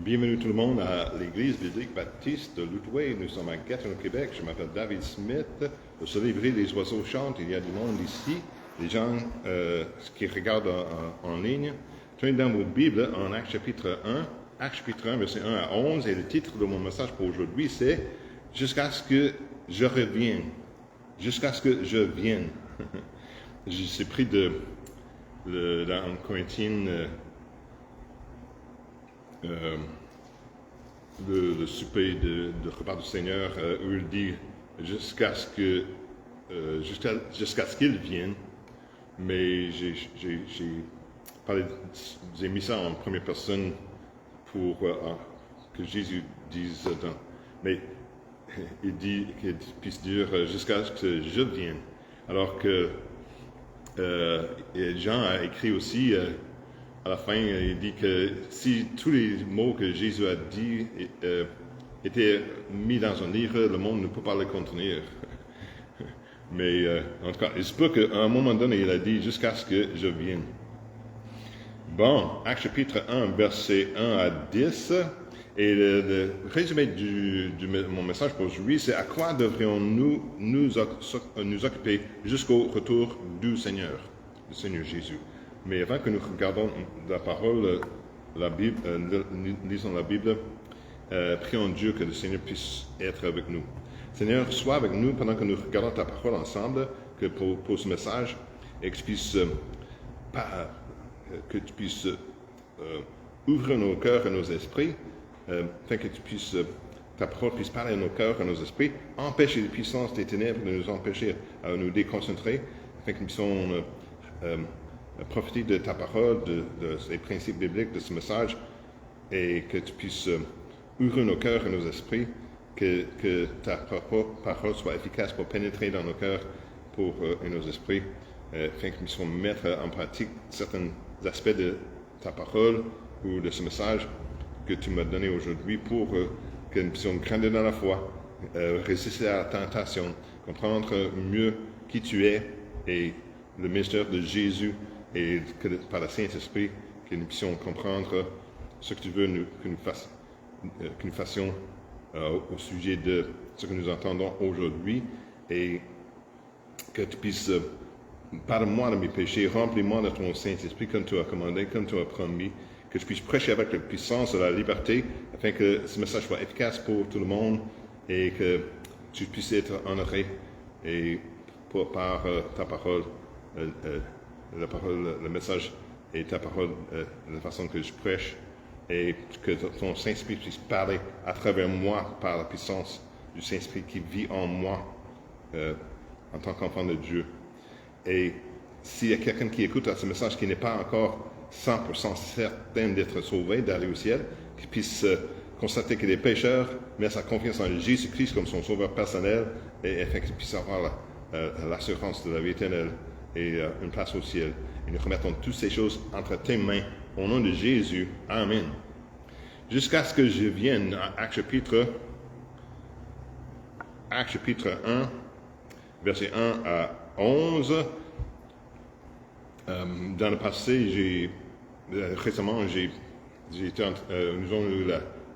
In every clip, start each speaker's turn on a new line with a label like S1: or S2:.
S1: Bienvenue tout le monde à l'Église biblique baptiste de l'Outaouais. Nous sommes à Gatineau, Québec. Je m'appelle David Smith. Le soleil brille, les oiseaux chantent. Il y a du monde ici. Les gens qui regardent en ligne. Tournez dans vos Bibles en Actes chapitre 1. Actes chapitre 1, verset 1 à 11. Et le titre de mon message pour aujourd'hui, c'est « Jusqu'à ce que je revienne ». Jusqu'à ce que je vienne. C'est pris dans Corinthiens... le souper de repas du Seigneur où il dit jusqu'à ce qu'il vienne, mais j'ai mis ça en première personne pour que Jésus dise mais il dit qu'il puisse dire jusqu'à ce que je vienne, alors que Jean a écrit aussi à la fin, il dit que si tous les mots que Jésus a dit étaient mis dans un livre, le monde ne peut pas les contenir. Mais en tout cas, il se peut qu'à un moment donné, il a dit « jusqu'à ce que je vienne ». Bon, Actes chapitre 1, verset 1 à 10. Et le résumé de mon message pour aujourd'hui, c'est « À quoi devrions-nous nous occuper jusqu'au retour du Seigneur Jésus ?» Mais avant que nous regardions la parole, la Bible, lisons la Bible, prions Dieu que le Seigneur puisse être avec nous. Seigneur, sois avec nous pendant que nous regardons ta parole ensemble, que pour ce message, et que tu puisses ouvrir nos cœurs et nos esprits, afin que ta parole puisse parler à nos cœurs et à nos esprits, empêcher les puissances des ténèbres de nous empêcher à nous déconcentrer, afin que nous puissions profiter de ta parole, de ces principes bibliques, de ce message, et que tu puisses ouvrir nos cœurs et nos esprits, que ta parole soit efficace pour pénétrer dans nos cœurs et nos esprits, afin que nous puissions mettre en pratique certains aspects de ta parole ou de ce message que tu m'as donné aujourd'hui pour que nous puissions grandir dans la foi, résister à la tentation, comprendre mieux qui tu es et le mystère de Jésus, et que par le Saint-Esprit, que nous puissions comprendre ce que tu veux que nous fassions au sujet de ce que nous entendons aujourd'hui, et que tu puisses, pardonne-moi de mes péchés, remplis-moi de ton Saint-Esprit comme tu as commandé, comme tu as promis, que je puisse prêcher avec la puissance de la liberté, afin que ce message soit efficace pour tout le monde, et que tu puisses être honoré et par ta parole, la parole, le message et ta parole, de la façon que je prêche, et que ton Saint-Esprit puisse parler à travers moi par la puissance du Saint-Esprit qui vit en moi en tant qu'enfant de Dieu. Et s'il y a quelqu'un qui écoute à ce message qui n'est pas encore 100% certain d'être sauvé, d'aller au ciel, qui puisse constater qu'il est pécheur, met sa confiance en Jésus-Christ comme son sauveur personnel, et afin qu'il puisse avoir l'assurance de la vie éternelle et une place au ciel. Et nous remettons toutes ces choses entre tes mains, au nom de Jésus. Amen. Jusqu'à ce que je vienne à Actes chapitre 1, verset 1 à 11. Dans le passé, récemment, nous avons eu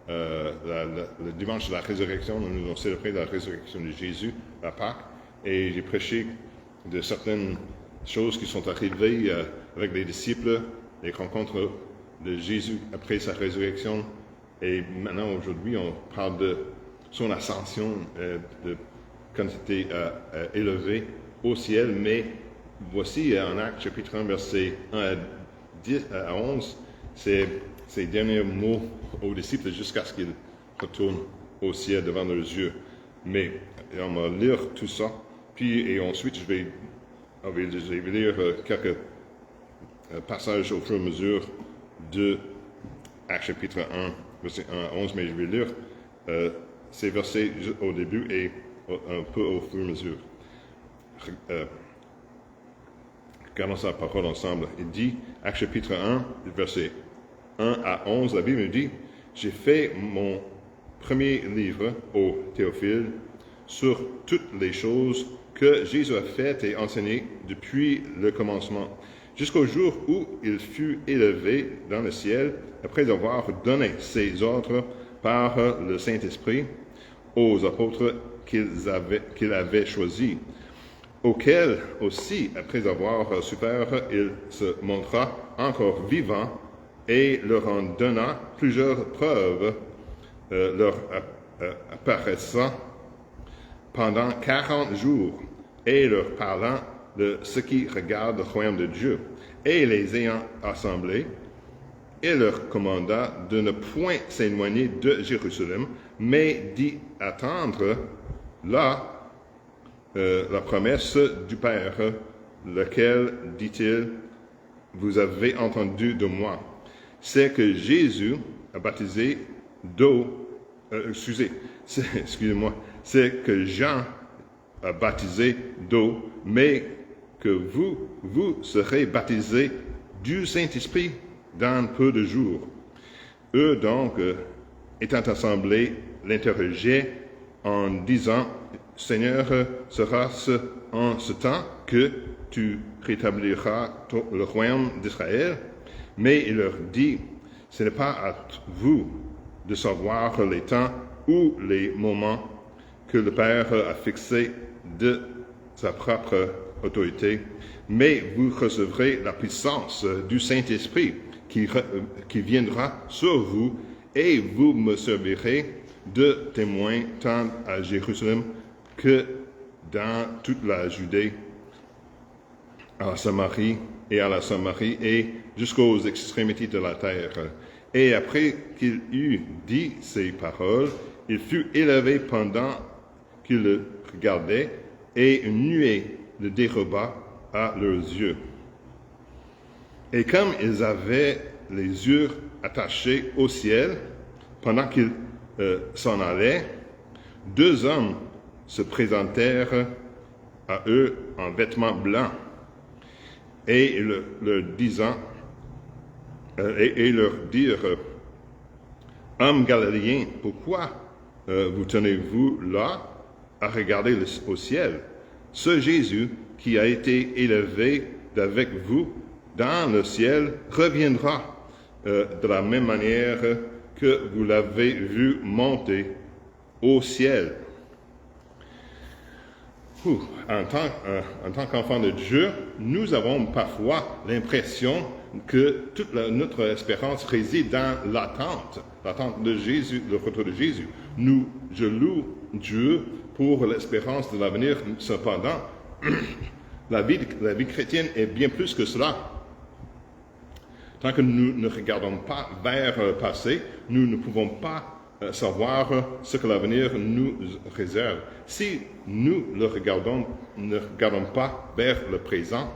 S1: le dimanche de la résurrection, nous avons célébré la résurrection de Jésus à Pâques, et j'ai prêché de certaines choses qui sont arrivées avec les disciples, les rencontres de Jésus après sa résurrection. Et maintenant, aujourd'hui, on parle de son ascension, quand il était élevé au ciel. Mais voici en Actes chapitre 1, verset 1 à 11, ces derniers mots aux disciples jusqu'à ce qu'ils retournent au ciel devant leurs yeux. Mais on va lire tout ça, et ensuite je vais lire quelques passages au fur et à mesure de Actes chapitre 1, verset 1 à 11, mais je vais lire ces versets au début et un peu au fur et à mesure. Regardons sa parole ensemble. Il dit, Actes chapitre 1, verset 1 à 11, la Bible dit, « J'ai fait mon premier livre, ô Théophile, sur toutes les choses que Jésus a faites et enseignées depuis le commencement, jusqu'au jour où il fut élevé dans le ciel, après avoir donné ses ordres par le Saint-Esprit aux apôtres qu'il avait choisis, auquel aussi, après avoir souffert, il se montra encore vivant et leur en donna plusieurs preuves, leur apparaissant pendant 40 jours et leur parlant de ce qui regarde le royaume de Dieu. Et les ayant assemblés, il leur commanda de ne point s'éloigner de Jérusalem, mais d'y attendre là la promesse du Père, lequel, dit-il, vous avez entendu de moi. C'est que Jésus a baptisé d'eau, excusez-moi, c'est que Jean a baptisé d'eau, mais que vous serez baptisés du Saint-Esprit dans peu de jours. Eux donc, étant assemblés, l'interrogeaient en disant, Seigneur, sera-ce en ce temps que tu rétabliras le royaume d'Israël? Mais il leur dit, ce n'est pas à vous de savoir les temps ou les moments que le Père a fixés de sa propre autorité, mais vous recevrez la puissance du Saint-Esprit qui viendra sur vous, et vous me servirez de témoin tant à Jérusalem que dans toute la Judée, à Samarie et jusqu'aux extrémités de la terre. Et après qu'il eut dit ces paroles, il fut élevé pendant qu'il le regardait, et une nuée le déroba à leurs yeux. Et comme ils avaient les yeux attachés au ciel, pendant qu'ils s'en allaient, deux hommes se présentèrent à eux en vêtements blancs, et leur dirent, Hommes galiléens, pourquoi vous tenez-vous là à regarder au ciel? Ce Jésus qui a été élevé d'avec vous dans le ciel reviendra de la même manière que vous l'avez vu monter au ciel. En tant qu'enfants de Dieu, nous avons parfois l'impression que toute notre espérance réside dans l'attente de Jésus, le retour de Jésus. Je loue Dieu pour l'espérance de l'avenir. Cependant, la vie chrétienne est bien plus que cela. Tant que nous ne regardons pas vers le passé, nous ne pouvons pas savoir ce que l'avenir nous réserve. Si nous ne regardons pas vers le présent,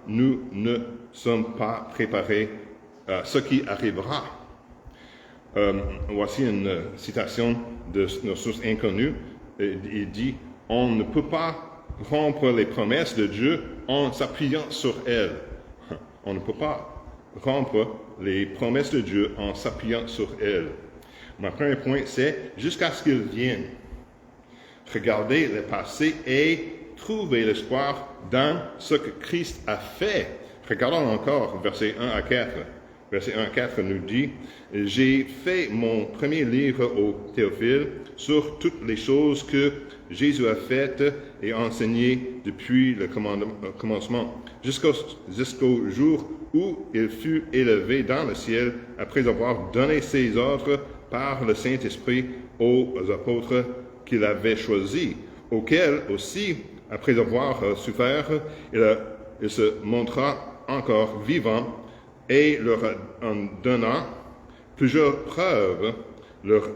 S1: nous ne sommes pas préparés à ce qui arrivera. Voici une citation de nos sources inconnues. Il dit, on ne peut pas rompre les promesses de Dieu en s'appuyant sur elles. On ne peut pas rompre les promesses de Dieu en s'appuyant sur elles. Mon premier point, c'est jusqu'à ce qu'il vienne. Regardez le passé et trouvez l'espoir dans ce que Christ a fait. Regardons encore versets 1 à 4. Verset 1 à 4 nous dit, « J'ai fait mon premier livre au Théophile sur toutes les choses que Jésus a faites et enseignées depuis le commencement, jusqu'au jour où il fut élevé dans le ciel après avoir donné ses ordres par le Saint-Esprit aux apôtres qu'il avait choisis, auxquels aussi, après avoir souffert, il se montra encore vivant et leur en donnant plusieurs preuves, leur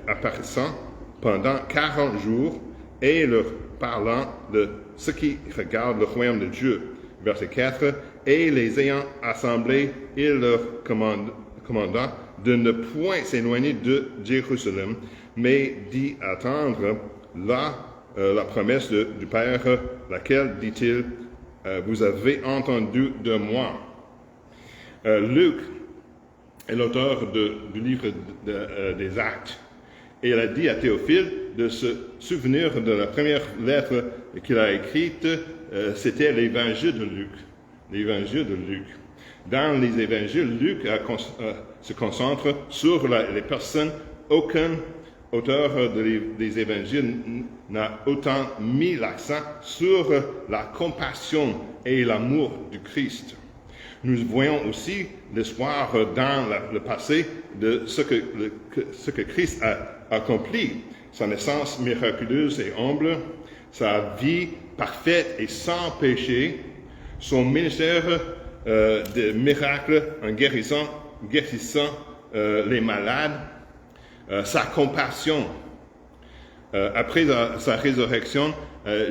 S1: apparaissant pendant 40 jours et leur parlant de ce qui regarde le royaume de Dieu. Verset 4, et les ayant assemblés, il leur commanda de ne point s'éloigner de Jérusalem, mais d'y attendre là la promesse du Père, laquelle, dit-il, vous avez entendu de moi. Luc est l'auteur du livre des Actes. Et il a dit à Théophile, de se souvenir de la première lettre qu'il a écrite, c'était l'évangile de Luc. L'évangile de Luc. Dans les évangiles, Luc se concentre sur les personnes. Aucun auteur des évangiles n'a autant mis l'accent sur la compassion et l'amour du Christ. Nous voyons aussi l'espoir dans le passé de ce que Christ a accompli, sa naissance miraculeuse et humble, sa vie parfaite et sans péché, son ministère de miracles en guérissant les malades, sa compassion. Après sa résurrection,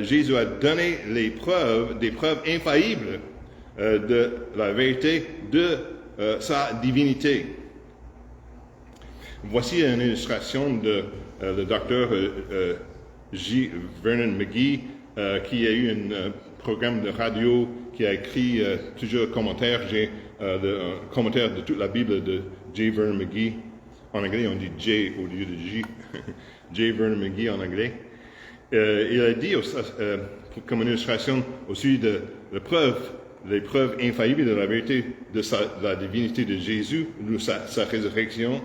S1: Jésus a donné des preuves infaillibles de la vérité de sa divinité. Voici une illustration de le docteur J. Vernon McGee, qui a eu un programme de radio, qui a écrit plusieurs commentaires. J'ai un commentaire de toute la Bible de J. Vernon McGee. En anglais, on dit J au lieu de J. J. Vernon McGee en anglais. Il a dit, comme une illustration au sujet de les preuves infaillibles de la vérité de la divinité de Jésus, de sa résurrection,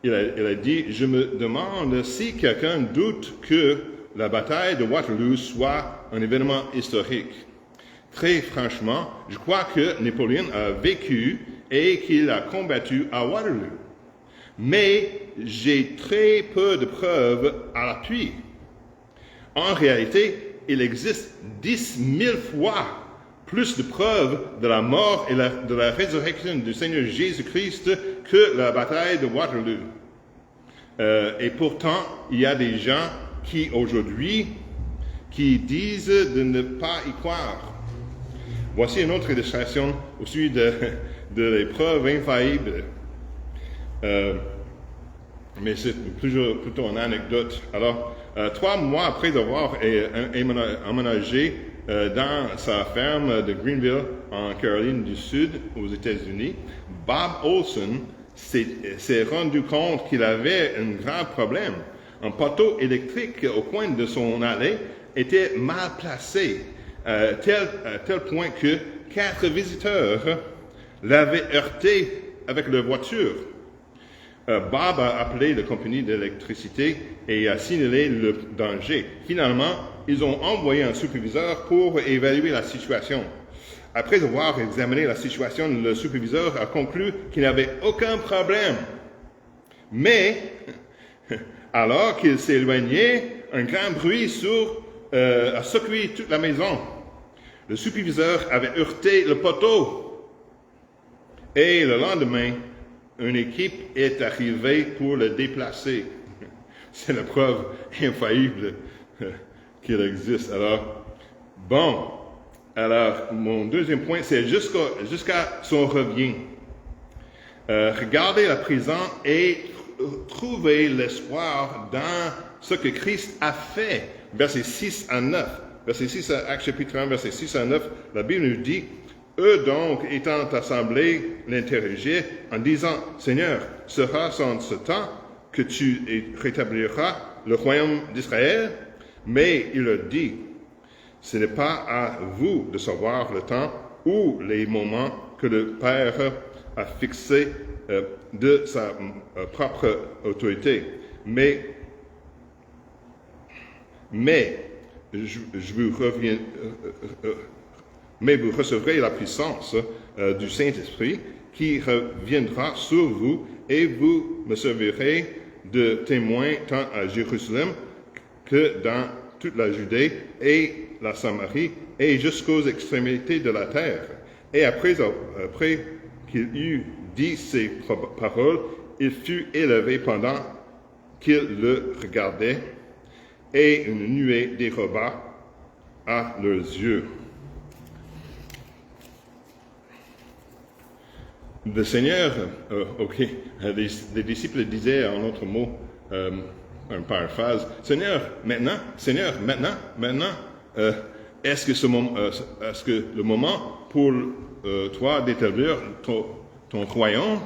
S1: il a dit, je me demande si quelqu'un doute que la bataille de Waterloo soit un événement historique. Très franchement, je crois que Napoléon a vécu et qu'il a combattu à Waterloo. Mais j'ai très peu de preuves à l'appui. En réalité, il existe 10 000 fois plus de preuves de la mort et de la résurrection du Seigneur Jésus-Christ que la bataille de Waterloo. Et pourtant, il y a des gens qui, aujourd'hui, qui disent de ne pas y croire. Voici une autre illustration au sujet de l'épreuve infaillible. Mais c'est plutôt une anecdote. Alors, 3 mois après avoir emménagé dans sa ferme de Greenville, en Caroline du Sud, aux États-Unis, Bob Olson s'est rendu compte qu'il avait un grand problème. Un poteau électrique au coin de son allée était mal placé, à tel point que 4 visiteurs l'avaient heurté avec leur voiture. Bob a appelé la compagnie d'électricité et a signalé le danger. Finalement, ils ont envoyé un superviseur pour évaluer la situation. Après avoir examiné la situation, le superviseur a conclu qu'il n'y avait aucun problème. Mais, alors qu'il s'éloignait, un grand bruit a secoué toute la maison. Le superviseur avait heurté le poteau. Et le lendemain, une équipe est arrivée pour le déplacer. C'est la preuve infaillible qu'il existe. Alors, mon deuxième point, c'est jusqu'à son revient. Regardez le présent et trouvez l'espoir dans ce que Christ a fait. Versets 6 à 9. Actes chapitre 1, versets 6 à 9, la Bible nous dit, eux donc, étant assemblés, l'interrogeaient en disant, Seigneur, sera-ce en ce temps que tu rétabliras le royaume d'Israël? Mais il leur dit, ce n'est pas à vous de savoir le temps ou les moments que le Père a fixé de sa propre autorité. Mais vous recevrez la puissance du Saint-Esprit qui reviendra sur vous et vous me servirez de témoin tant à Jérusalem que dans toute la Judée et la Samarie et jusqu'aux extrémités de la terre. Et après qu'il eut dit ces paroles, il fut élevé pendant qu'il le regardait et une nuée déroba à leurs yeux. Le Seigneur, les disciples disaient en autre mot, une paraphrase, Seigneur, maintenant, est-ce que le moment pour toi d'établir ton royaume,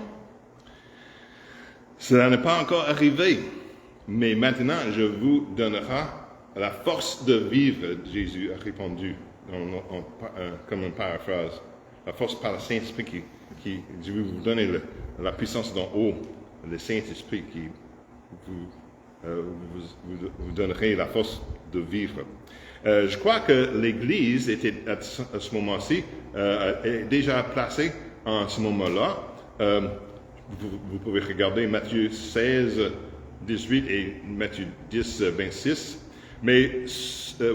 S1: cela n'est pas encore arrivé. mais maintenant je vous donnerai la force de vivre, Jésus a répondu, comme une paraphrase. La force par le Saint-Esprit je vais vous donner la puissance d'en haut, le Saint-Esprit qui vous donnerait la force de vivre. Je crois que l'Église était à ce moment-ci déjà placée en ce moment-là. Vous pouvez regarder Matthieu 16, 18 et Matthieu 10, 26. Mais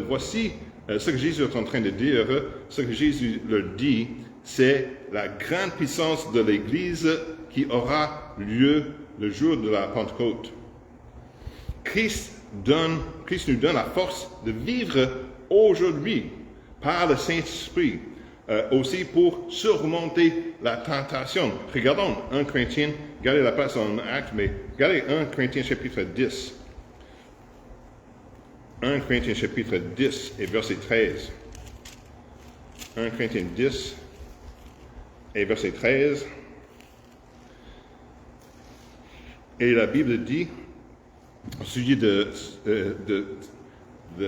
S1: voici ce que Jésus est en train de dire. Ce que Jésus leur dit, c'est la grande puissance de l'Église qui aura lieu le jour de la Pentecôte. Christ nous donne la force de vivre aujourd'hui par le Saint-Esprit, aussi pour surmonter la tentation. Regardons 1 Corinthiens, regardez la place en acte, mais regardez 1 Corinthiens chapitre 10. 1 Corinthiens chapitre 10 et verset 13. 1 Corinthiens 10 et verset 13. Et la Bible dit, au sujet de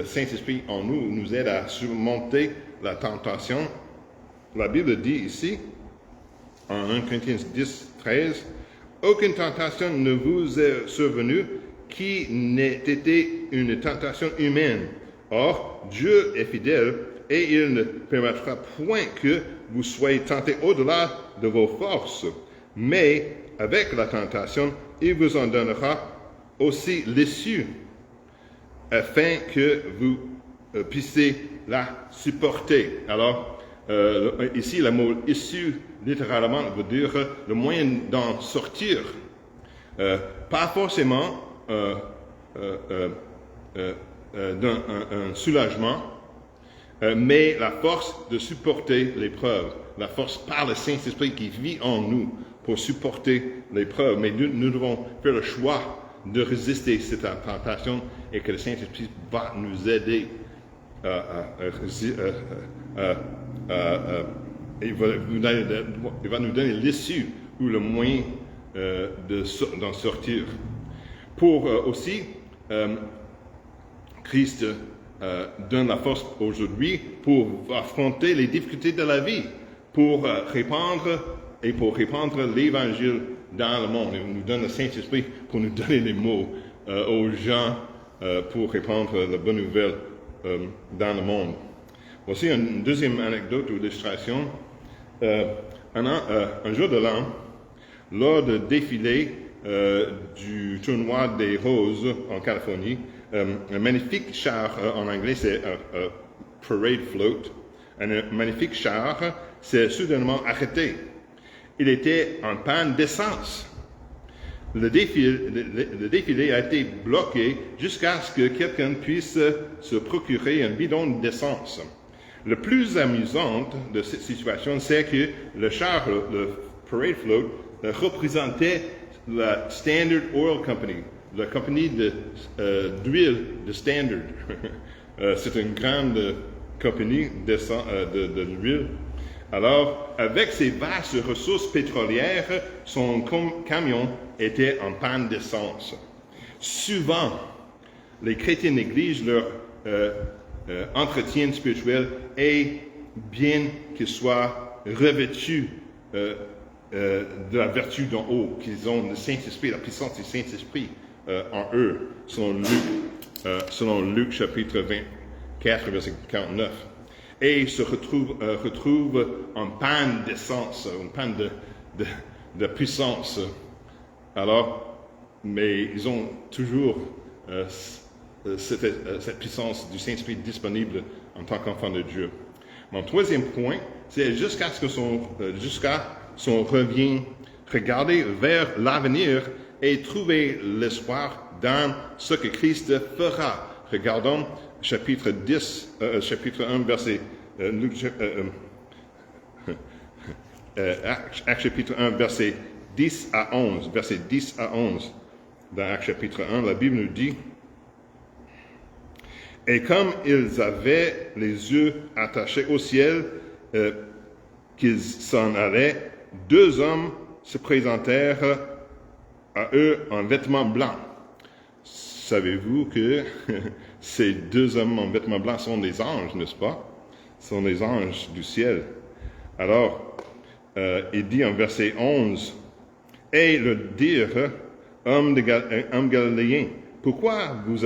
S1: Saint-Esprit en nous aide à surmonter la tentation. La Bible dit ici, en 1 Corinthiens 10, 13, « Aucune tentation ne vous est survenue qui n'ait été une tentation humaine. Or, Dieu est fidèle et il ne permettra point que vous soyez tentés au-delà de vos forces. Mais avec la tentation, il vous en donnera aussi l'issue, afin que vous puissiez la supporter. » Alors, ici, le mot « issue », littéralement, veut dire le moyen d'en sortir. Pas forcément d'un soulagement, mais la force de supporter l'épreuve, la force par le Saint-Esprit qui vit en nous pour supporter l'épreuve. Mais nous devons faire le choix de résister à cette tentation et que le Saint-Esprit va nous aider il va nous donner l'issue ou le moyen d'en sortir. Pour aussi, Christ donne la force aujourd'hui pour affronter les difficultés de la vie, pour répandre l'Évangile dans le monde. Il nous donne le Saint-Esprit pour nous donner les mots aux gens pour répandre la bonne nouvelle dans le monde. Voici une deuxième anecdote ou illustration. Un jour de l'an, lors du défilé du tournoi des roses en Californie, un magnifique char, en anglais c'est un parade float, un magnifique char s'est soudainement arrêté. Il était en panne d'essence. Le défilé a été bloqué jusqu'à ce que quelqu'un puisse se procurer un bidon d'essence. Le plus amusant de cette situation, c'est que le char, le parade float, représentait la Standard Oil Company, la compagnie d'huile de Standard. C'est une grande compagnie d'huile. Alors, avec ses vastes ressources pétrolières, son camion était en panne d'essence. Souvent, les chrétiens négligent leur entretien spirituel et bien qu'ils soient revêtus de la vertu d'en haut, qu'ils ont le Saint-Esprit, la puissance du Saint-Esprit en eux, selon Luc chapitre 24, verset 49. Et se retrouvent en panne d'essence, en panne de puissance. Alors, mais ils ont toujours cette puissance du Saint-Esprit disponible en tant qu'enfant de Dieu. Mon troisième point, c'est jusqu'à son revient, regarder vers l'avenir et trouver l'espoir dans ce que Christ fera. Regardons chapitre 1, verset Actes chapitre 1, verset 10 à 11. Verset 10 à 11. Dans Actes chapitre 1, la Bible nous dit: « Et comme ils avaient les yeux attachés au ciel, qu'ils s'en allaient, 2 hommes se présentèrent à eux en vêtements blancs. savez-vous que ces deux hommes en vêtements blancs sont des anges, n'est-ce pas? Ce sont des anges du ciel. Alors, il dit en verset 11, « Et le dire, homme galiléen, pourquoi vous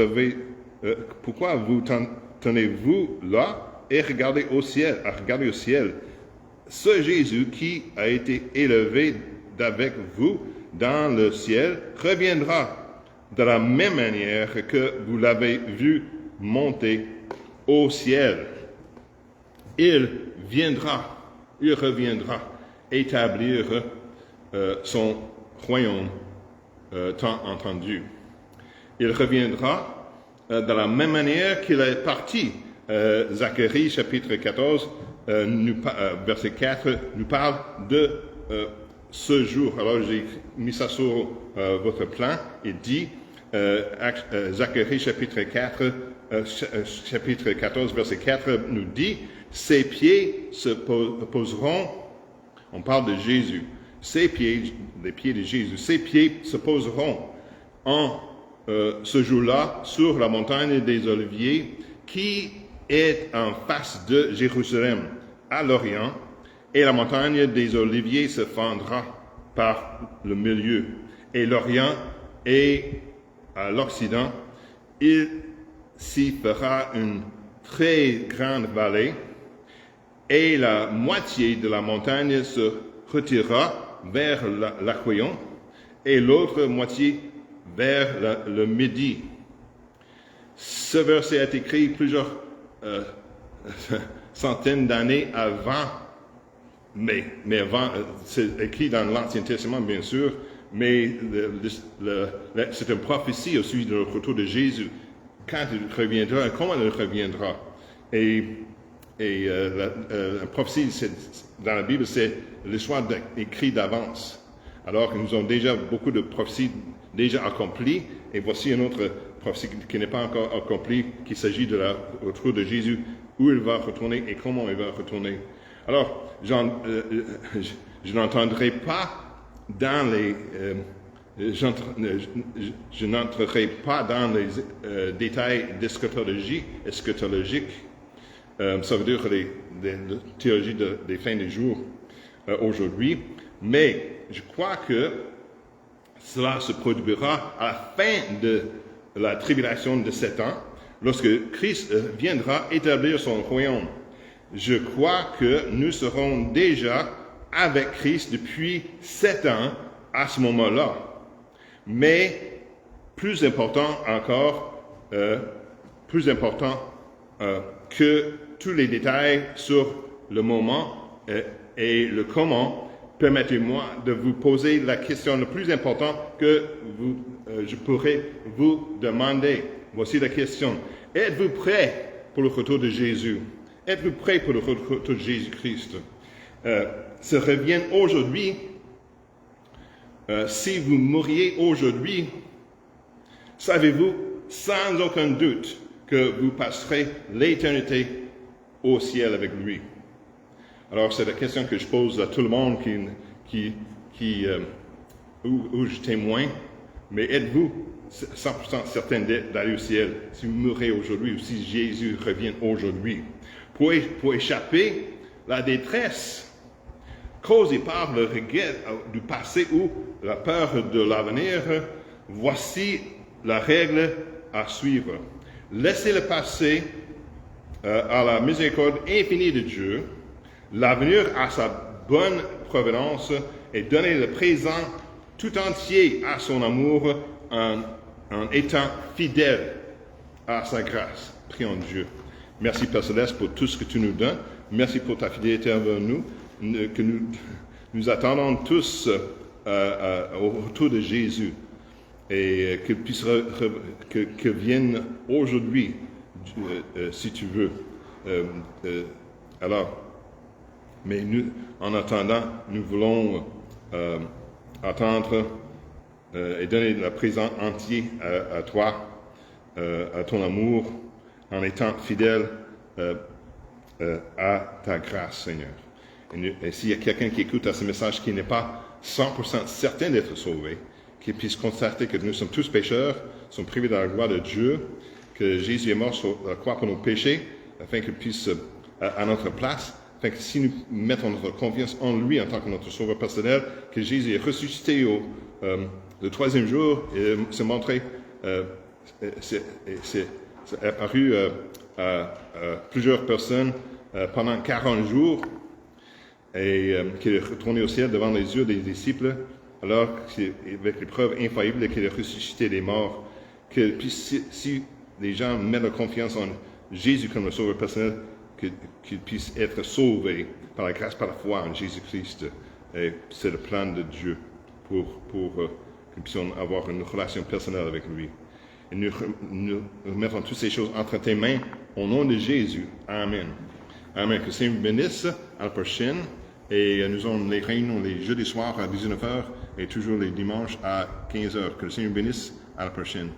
S1: tenez-vous là et regardez au ciel, ce Jésus qui a été élevé d'avec vous dans le ciel reviendra de la même manière que vous l'avez vu monter au ciel. Il reviendra établir son royaume tant entendu. Il reviendra de la même manière qu'il est parti. Zacharie, chapitre 14, verset 4, nous parle de ce jour. Alors, j'ai mis ça sur votre plan. Il dit, Zacharie, chapitre 14, verset 4, nous dit, ses pieds se poseront, on parle de Jésus, les pieds de Jésus, ses pieds se poseront en ce jour-là sur la montagne des Oliviers qui est en face de Jérusalem, à l'Orient, et la montagne des Oliviers se fendra par le milieu, et l'Orient est à l'Occident. Il s'y fera une très grande vallée, et la moitié de la montagne se retirera vers l'Aquillon, et l'autre moitié vers le Midi. Ce verset est écrit plusieurs centaines d'années avant, mais avant, c'est écrit dans l'Ancien Testament, bien sûr, mais c'est une prophétie au sujet du retour de Jésus. Quand il reviendra, comment il reviendra. Et la prophétie, dans la Bible, c'est l'histoire écrite d'avance. Alors que nous avons déjà beaucoup de prophéties déjà accomplies, et voici une autre prophétie qui n'est pas encore accomplie, qu'il s'agit de la retour de Jésus, où il va retourner et comment il va retourner. Alors, je n'entendrai pas dans les... je n'entrerai pas dans les détails d'eschatologie, ça veut dire la théologie des fins des jours aujourd'hui, mais je crois que cela se produira à la fin de la tribulation de 7 ans, lorsque Christ viendra établir son royaume. Je crois que nous serons déjà avec Christ depuis 7 ans à ce moment-là. Mais plus important encore, que tous les détails sur le moment et le comment, permettez-moi de vous poser la question la plus importante que je pourrais vous demander. Voici la question. Êtes-vous prêt pour le retour de Jésus? Êtes-vous prêt pour le retour de Jésus-Christ? Se revient aujourd'hui. Si vous mouriez aujourd'hui, savez-vous sans aucun doute que vous passerez l'éternité au ciel avec lui? Alors, c'est la question que je pose à tout le monde où je témoigne. Mais êtes-vous 100% certain d'aller au ciel si vous mourrez aujourd'hui ou si Jésus revient aujourd'hui? Pour échapper la détresse causée par le regret du passé ou la peur de l'avenir, voici la règle à suivre. Laissez le passé à la miséricorde infinie de Dieu, l'avenir à sa bonne providence et donnez le présent tout entier à son amour en étant fidèle à sa grâce. Prions Dieu. Merci Père Céleste pour tout ce que tu nous donnes. Merci pour ta fidélité envers nous, que nous attendons tous au retour de Jésus et qu'il puisse que vienne aujourd'hui, si tu veux. Alors, mais nous, en attendant, nous voulons attendre et donner le présent entier à toi, à ton amour, en étant fidèle à ta grâce, Seigneur. Et s'il y a quelqu'un qui écoute à ce message qui n'est pas 100% certain d'être sauvé, qu'ils puissent constater que nous sommes tous pécheurs, sommes privés de la gloire de Dieu, que Jésus est mort sur la croix pour nos péchés, afin qu'il puisse, à notre place, afin que si nous mettons notre confiance en lui en tant que notre sauveur personnel, que Jésus est ressuscité le troisième jour et s'est montré, c'est apparu à plusieurs personnes pendant 40 jours et qu'il est retourné au ciel devant les yeux des disciples, alors avec les preuves infaillibles qu'il est ressuscité des morts, que puis si les gens mettent leur confiance en Jésus comme le sauveur personnel, qu'ils puissent être sauvés par la grâce, par la foi en Jésus-Christ. Et c'est le plan de Dieu pour que nous puissions avoir une relation personnelle avec lui. Et nous remettons toutes ces choses entre tes mains au nom de Jésus. Amen. Amen. Que le Seigneur vous bénisse. À la prochaine. Et nous avons les réunions les jeudis soirs à 19h et toujours les dimanches à 15h. Que le Seigneur vous bénisse. À la prochaine.